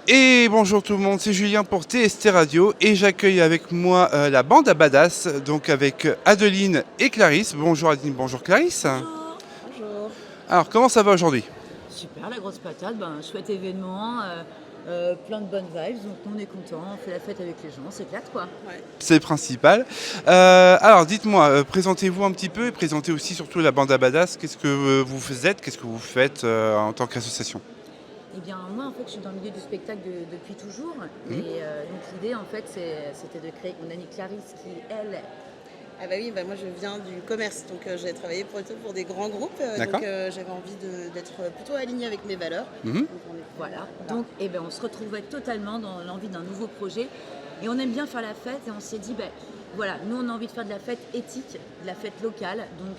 Et bonjour tout le monde, c'est Julien pour TST Radio et j'accueille avec moi la bande à Badass, donc avec Adeline et Clarisse. Bonjour Adeline, bonjour Clarisse. Bonjour. Bonjour. Alors comment ça va aujourd'hui? Super, la grosse patate, chouette événement, plein de bonnes vibes, donc on est content, on fait la fête avec les gens, on s'éclate quoi. Ouais. C'est le principal. Alors dites-moi, présentez-vous un petit peu et présentez aussi surtout la bande à Badass. Qu'est-ce que vous êtes, qu'est-ce que vous faites en tant qu'association? Eh bien moi en fait je suis dans le milieu du spectacle depuis toujours et donc l'idée en fait c'était de créer une amie Clarisse qui elle. Ah bah oui, moi je viens du commerce, donc j'ai travaillé pour des grands groupes, D'accord. donc j'avais envie d'être plutôt alignée avec mes valeurs. Mhm. Donc voilà. Donc on se retrouvait totalement dans l'envie d'un nouveau projet et on aime bien faire la fête et on s'est dit voilà, nous on a envie de faire de la fête éthique, de la fête locale, donc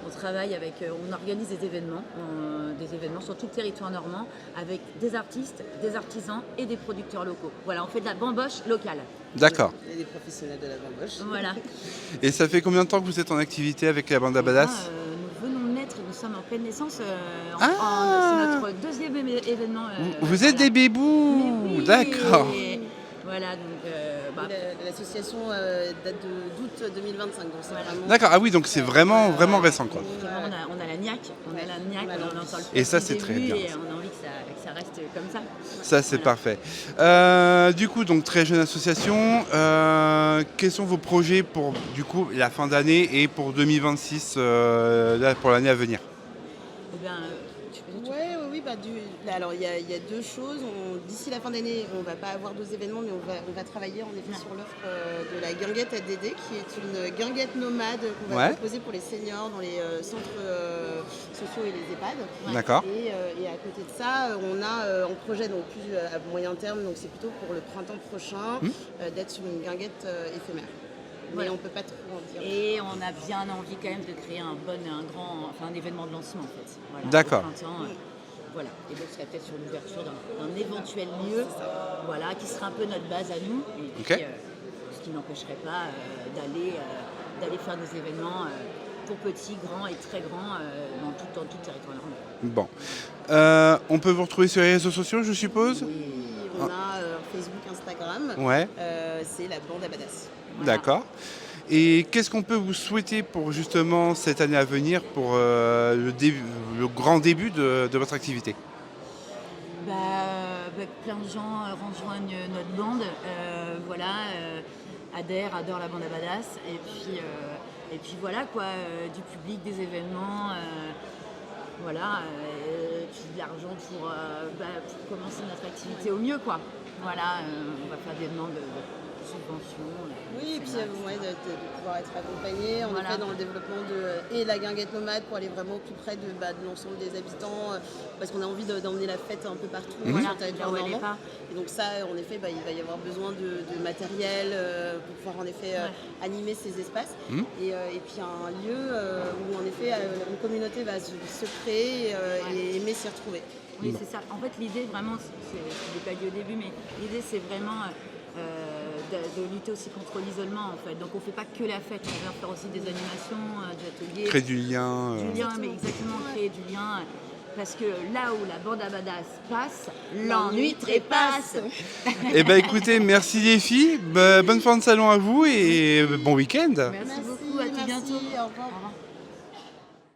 on travaille avec, on organise des événements sur tout le territoire normand avec des artistes, des artisans et des producteurs locaux. Voilà, on fait de la bamboche locale. D'accord. Et des professionnels de la bamboche. Voilà. Et ça fait combien de temps que vous êtes en activité avec la bande à Badass? Nous venons de naître, nous sommes en pleine naissance. Ah C'est notre deuxième événement. Vous êtes des bébous, Mais oui. d'accord. Voilà, donc. L'association date d'août 2025, donc c'est vraiment... D'accord, ah oui, donc c'est vraiment récent quoi. On a la niaque, on est dans le Et ça, c'est très bien. Et on a envie que ça reste comme ça. Ça, c'est parfait. Du coup, donc très jeune association. Quels sont vos projets pour du coup la fin d'année et pour 2026, là, pour l'année à venir? Eh bien, Oui, alors il y a deux choses. D'ici la fin d'année, on ne va pas avoir deux événements, mais on va travailler en effet sur l'offre de la guinguette ADD, qui est une guinguette nomade qu'on va proposer pour les seniors dans les centres sociaux et les EHPAD. D'accord. Et à côté de ça, on a en projet, donc plus à moyen terme, donc c'est plutôt pour le printemps prochain, d'être sur une guinguette éphémère. Mais on ne peut pas trop en dire. Et on a bien envie quand même de créer un événement de lancement en fait. Voilà, d'accord. Voilà. Et donc ce serait peut-être sur l'ouverture d'un éventuel lieu, voilà, qui sera un peu notre base à nous. Et puis, ce qui n'empêcherait pas d'aller faire des événements pour petits, grands et très grands dans tout territoire normand. Bon. On peut vous retrouver sur les réseaux sociaux, je suppose? Oui, on a Facebook, Instagram. Ouais. C'est la bande à Badass. Voilà. D'accord. Et qu'est-ce qu'on peut vous souhaiter pour justement cette année à venir, pour le grand début de votre activité? Plein de gens rejoignent notre bande, adorent la bande à Badass, et puis voilà quoi, du public, des événements, et puis de l'argent pour commencer notre activité au mieux quoi. Voilà, on va faire des demandes de subventions. Oui, et puis de pouvoir être accompagné en effet dans le développement de la guinguette nomade pour aller vraiment au plus près de l'ensemble des habitants, parce qu'on a envie d'emmener la fête un peu partout sur le territoire normand. Et donc ça, en effet, il va y avoir besoin de matériel pour pouvoir en effet animer ces espaces. Et puis un lieu où en effet une communauté va se créer et aimer s'y retrouver. Oui, c'est ça. En fait, l'idée vraiment, je ne l'ai pas dit au début, mais l'idée c'est vraiment de lutter aussi contre l'isolement en fait. Donc on ne fait pas que la fête, on vient faire aussi des animations, des ateliers. Créer du lien. Mais exactement, créer du lien. Parce que là où la bande à Badass passe, l'ennui trépasse. Eh bien écoutez, merci les filles, bonne fin de salon à vous et bon week-end. Merci beaucoup, à tout bientôt. Au revoir.